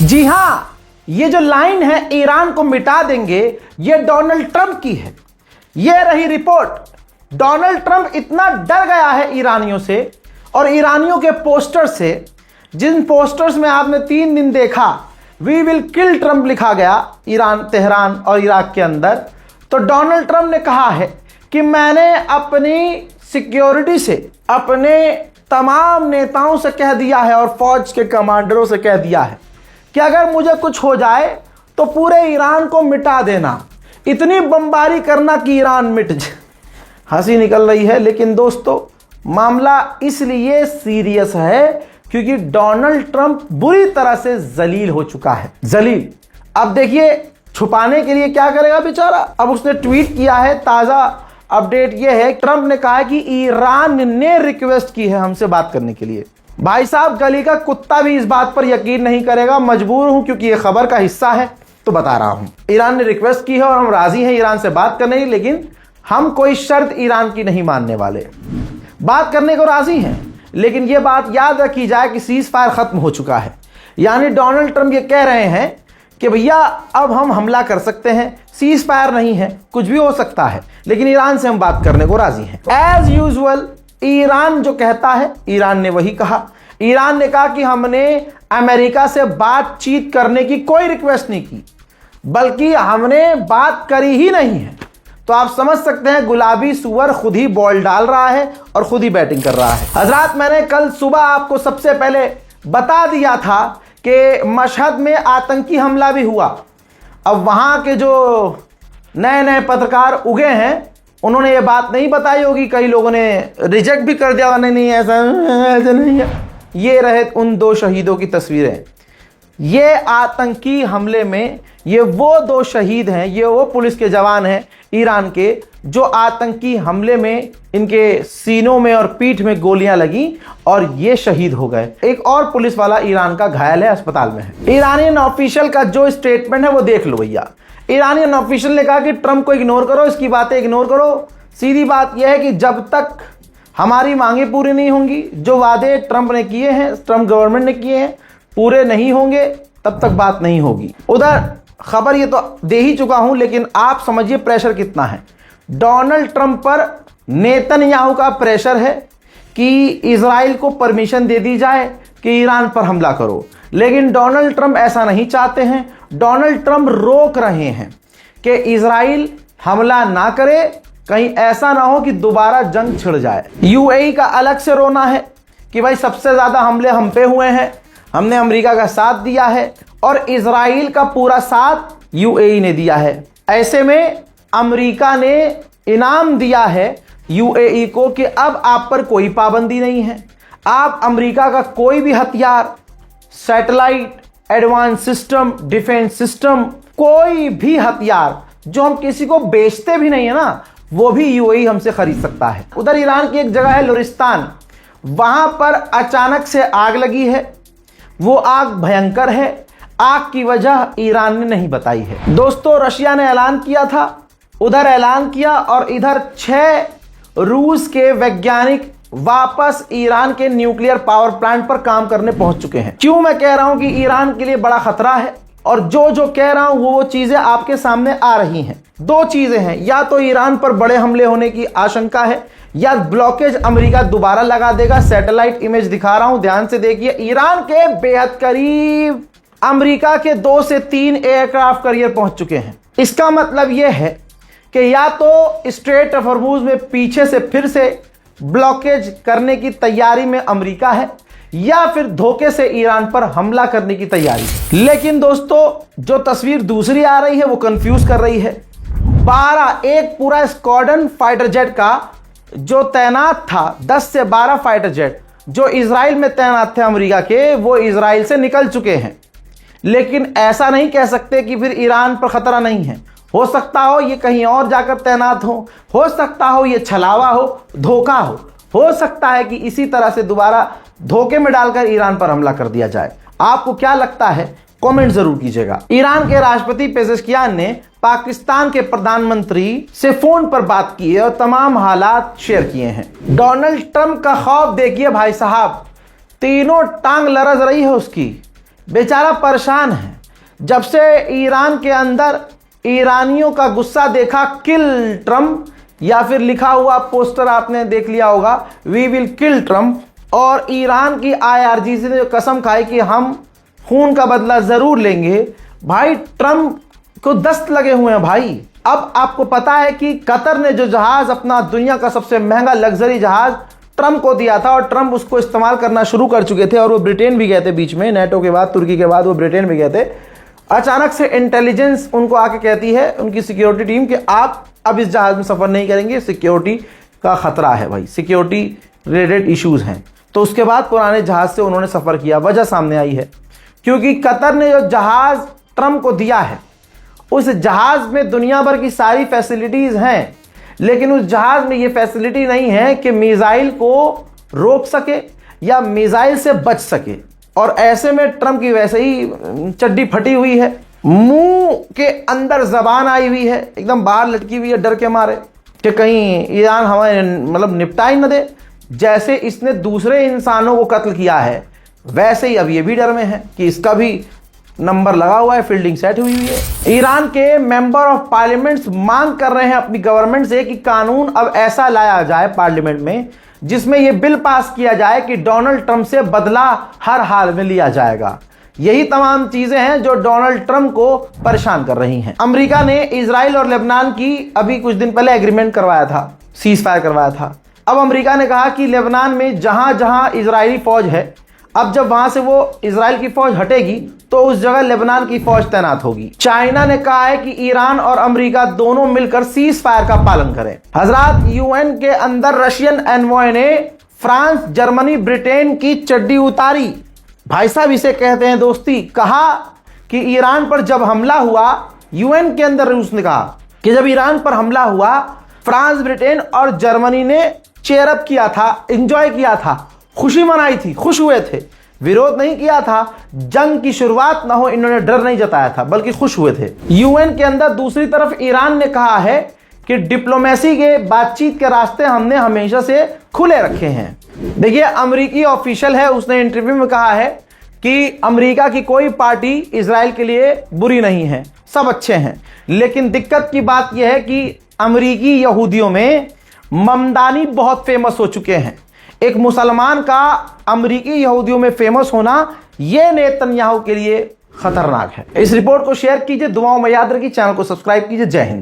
जी हां, ये जो लाइन है ईरान को मिटा देंगे, ये डोनाल्ड ट्रंप की है। ये रही रिपोर्ट। डोनाल्ड ट्रंप इतना डर गया है ईरानियों से और ईरानियों के पोस्टर से, जिन पोस्टर्स में आपने 3 दिन देखा वी विल किल ट्रंप लिखा गया ईरान, तेहरान और इराक के अंदर। तो डोनाल्ड ट्रंप ने कहा है कि मैंने अपनी सिक्योरिटी से, अपने तमाम नेताओं से कह दिया है और फौज के कमांडरों से कह दिया है कि अगर मुझे कुछ हो जाए तो पूरे ईरान को मिटा देना, इतनी बमबारी करना कि ईरान मिट जाए। हंसी निकल रही है, लेकिन दोस्तों मामला इसलिए सीरियस है क्योंकि डोनाल्ड ट्रंप बुरी तरह से जलील हो चुका है। जलील। अब देखिए छुपाने के लिए क्या करेगा बेचारा। अब उसने ट्वीट किया है, ताजा अपडेट यह है, ट्रंप ने कहा है कि ईरान ने रिक्वेस्ट की है हमसे बात करने के लिए। भाई साहब, गली का कुत्ता भी इस बात पर यकीन नहीं करेगा, मजबूर हूं क्योंकि यह खबर का हिस्सा है तो बता रहा हूं। ईरान ने रिक्वेस्ट की है और हम राजी हैं ईरान से बात करने की, लेकिन हम कोई शर्त ईरान की नहीं मानने वाले। बात करने को राजी हैं, लेकिन यह बात याद रखी जाए कि सीज फायर खत्म हो चुका है। यानी डोनाल्ड ट्रंप ये कह रहे हैं कि भैया अब हम हमला कर सकते हैं, सीज फायर नहीं है, कुछ भी हो सकता है, लेकिन ईरान से हम बात करने को राजी हैं। एज यूजुअल ईरान जो कहता है ईरान ने वही कहा। ईरान ने कहा कि हमने अमेरिका से बातचीत करने की कोई रिक्वेस्ट नहीं की, बल्कि हमने बात करी ही नहीं है। तो आप समझ सकते हैं गुलाबी सुअर खुद ही बॉल डाल रहा है और खुद ही बैटिंग कर रहा है। हजरात, मैंने कल सुबह आपको सबसे पहले बता दिया था कि मशहद में आतंकी हमला भी हुआ। अब वहां के जो नए नए पत्रकार उगे हैं उन्होंने ये बात नहीं बताई होगी, कई लोगों ने रिजेक्ट भी कर दिया, नहीं ऐसा नहीं है। ये रहे उन 2 शहीदों की तस्वीरें। ये आतंकी हमले में ये वो 2 शहीद हैं, ये वो पुलिस के जवान हैं ईरान के जो आतंकी हमले में इनके सीनों में और पीठ में गोलियां लगी और ये शहीद हो गए। एक और पुलिस वाला ईरान का घायल है, अस्पताल में है। ईरानियन ऑफिशियल का जो स्टेटमेंट है वो देख लो भैया। ईरानियन ऑफिशियल ने कहा कि ट्रंप को इग्नोर करो, इसकी बातें इग्नोर करो। सीधी बात यह है कि जब तक हमारी मांगे पूरी नहीं होंगी, जो वादे ट्रंप ने किए हैं, ट्रंप गवर्नमेंट ने किए हैं, पूरे नहीं होंगे, तब तक बात नहीं होगी। उधर खबर ये तो दे ही चुका हूं, लेकिन आप समझिए प्रेशर कितना है। डोनाल्ड ट्रंप पर नेतन्याहू का प्रेशर है कि इजराइल को परमिशन दे दी जाए कि ईरान पर हमला करो, लेकिन डोनाल्ड ट्रंप ऐसा नहीं चाहते हैं। डोनाल्ड ट्रंप रोक रहे हैं कि इजराइल हमला ना करे, कहीं ऐसा ना हो कि दोबारा जंग छिड़ जाए। यूएई का अलग से रोना है कि भाई सबसे ज्यादा हमले हम पे हुए हैं, हमने अमेरिका का साथ दिया है और इजराइल का पूरा साथ यूएई ने दिया है। ऐसे में अमेरिका ने इनाम दिया है यूएई को कि अब आप पर कोई पाबंदी नहीं है, आप अमेरिका का कोई भी हथियार, satellite, advance system, defence system, कोई भी हथियार जो हम किसी को बेचते भी नहीं है ना, वो भी यूएई हमसे खरीद सकता है। उधर ईरान की एक जगह है लुरिस्तान, वहां पर अचानक से आग लगी है। वो आग भयंकर है, आग की वजह ईरान ने नहीं बताई है। दोस्तों, रशिया ने ऐलान किया था, उधर ऐलान किया और इधर 6 रूस के वैज्ञानिक वापस ईरान के न्यूक्लियर पावर प्लांट पर काम करने पहुंच चुके हैं। क्यों मैं कह रहा हूं कि ईरान के लिए बड़ा खतरा है, और जो कह रहा हूं वो चीजें आपके सामने आ रही हैं। 2 चीजें हैं, या तो ईरान पर बड़े हमले होने की आशंका है या ब्लॉकेज अमेरिका दोबारा लगा देगा। सैटेलाइट इमेज दिखा रहा हूं, ध्यान से देखिए। ईरान के बेहद करीब अमेरिका के 2 से 3 एयरक्राफ्ट कैरियर पहुंच चुके हैं। इसका मतलब यह है कि या तो स्ट्रेट ऑफ हॉर्मुज में पीछे से फिर से ब्लॉकेज करने की तैयारी में अमेरिका है, या फिर धोखे से ईरान पर हमला करने की तैयारी। लेकिन दोस्तों, जो तस्वीर दूसरी आ रही है वो कंफ्यूज कर रही है। 12 एक पूरा स्क्वाड्रन फाइटर जेट का जो तैनात था, 10 से 12 फाइटर जेट जो इजराइल में तैनात थे अमेरिका के, वो इजराइल से निकल चुके हैं। लेकिन ऐसा नहीं कह सकते कि फिर ईरान पर खतरा नहीं है। हो सकता हो ये कहीं और जाकर तैनात हो सकता हो ये छलावा हो, धोखा हो सकता है कि इसी तरह से दोबारा धोखे में डालकर ईरान पर हमला कर दिया जाए। आपको क्या लगता है, कमेंट जरूर कीजिएगा। ईरान के राष्ट्रपति पेजेश्कियान ने पाकिस्तान के प्रधानमंत्री से फोन पर बात की है और तमाम हालात शेयर किए हैं। डोनाल्ड ट्रंप का खौफ देखिए भाई साहब, तीनों टांग लरज रही है उसकी बेचारा परेशान है। जब से ईरान के अंदर ईरानियों का गुस्सा देखा, किल ट्रम्प, या फिर लिखा हुआ पोस्टर आपने देख लिया होगा, वी विल किल ट्रम्प, और ईरान की IRGC ने जो कसम खाई कि हम खून का बदला जरूर लेंगे, भाई ट्रम्प को दस्त लगे हुए हैं भाई। अब आपको पता है कि कतर ने जो जहाज, अपना दुनिया का सबसे महंगा लग्जरी जहाज ट्रम्प को दिया था, और ट्रम्प उसको इस्तेमाल करना शुरू कर चुके थे, और वो ब्रिटेन भी गए थे बीच में, नेटो के बाद, तुर्की के बाद वो ब्रिटेन भी गए थे। अचानक से इंटेलिजेंस उनको आके कहती है, उनकी सिक्योरिटी टीम, कि आप अब इस जहाज में सफर नहीं करेंगे, सिक्योरिटी का खतरा है भाई, सिक्योरिटी रिलेटेड इश्यूज हैं। तो उसके बाद पुराने जहाज से उन्होंने सफर किया। वजह सामने आई है, क्योंकि कतर ने जो जहाज ट्रम्प को दिया है, उस जहाज में दुनिया भर की सारी फैसिलिटीज हैं, लेकिन उस जहाज में ये फैसिलिटी नहीं है कि मिसाइल को रोक सके या मिसाइल से बच सके। और ऐसे में ट्रम्प की वैसे ही चड्डी फटी हुई है, मुंह के अंदर जबान आई हुई है, एकदम बाहर लटकी हुई है डर के मारे कि कहीं ईरान हमें मतलब निपटा ही न दे। जैसे इसने दूसरे इंसानों को कत्ल किया है, वैसे ही अब ये भी डर में है कि इसका भी नंबर लगा हुआ है, फील्डिंग सेट हुई हुई है। ईरान के मेंबर ऑफ पार्लियामेंट मांग कर रहे हैं अपनी गवर्नमेंट से कि कानून अब ऐसा लाया जाए पार्लियामेंट में, जिसमें यह बिल पास किया जाए कि डोनाल्ड ट्रंप से बदला हर हाल में लिया जाएगा। यही तमाम चीजें हैं जो डोनाल्ड ट्रंप को परेशान कर रही हैं। अमेरिका ने इजराइल और लेबनान की अभी कुछ दिन पहले एग्रीमेंट करवाया था, सीज फायर करवाया था। अब अमेरिका ने कहा कि लेबनान में जहां जहां इजरायली फौज है, अब जब वहां से वो इजराइल की फौज हटेगी तो उस जगह लेबनान की फौज तैनात होगी। चाइना ने कहा है कि ईरान और अमेरिका दोनों मिलकर सीज फायर का पालन करें। हजरात, यूएन के अंदर रशियन एनवॉय ने फ्रांस, जर्मनी, ब्रिटेन की चड्डी उतारी। भाई साहब, इसे कहते हैं दोस्ती। कहा कि ईरान पर जब हमला हुआ, यूएन के अंदर रूस ने कहा कि जब ईरान पर हमला हुआ, फ्रांस, ब्रिटेन और जर्मनी ने चेयर अप किया था, एंजॉय किया था, खुशी मनाई थी, खुश हुए थे, विरोध नहीं किया था। जंग की शुरुआत ना हो, इन्होंने डर नहीं जताया था, बल्कि खुश हुए थे। यूएन के अंदर दूसरी तरफ ईरान ने कहा है कि डिप्लोमेसी के, बातचीत के रास्ते हमने हमेशा से खुले रखे हैं। देखिए, अमेरिकी ऑफिशियल है, उसने इंटरव्यू में कहा है कि अमेरिका की कोई पार्टी इजराइल के लिए बुरी नहीं है, सब अच्छे हैं। लेकिन दिक्कत की बात यह है कि अमेरिकी यहूदियों में ममदानी बहुत फेमस हो चुके हैं। एक मुसलमान का अमेरिकी यहूदियों में फेमस होना, यह नेतन्याहू के लिए खतरनाक है। इस रिपोर्ट को शेयर कीजिए, दुआओं में याद रखिए, चैनल को सब्सक्राइब कीजिए। जय हिंद।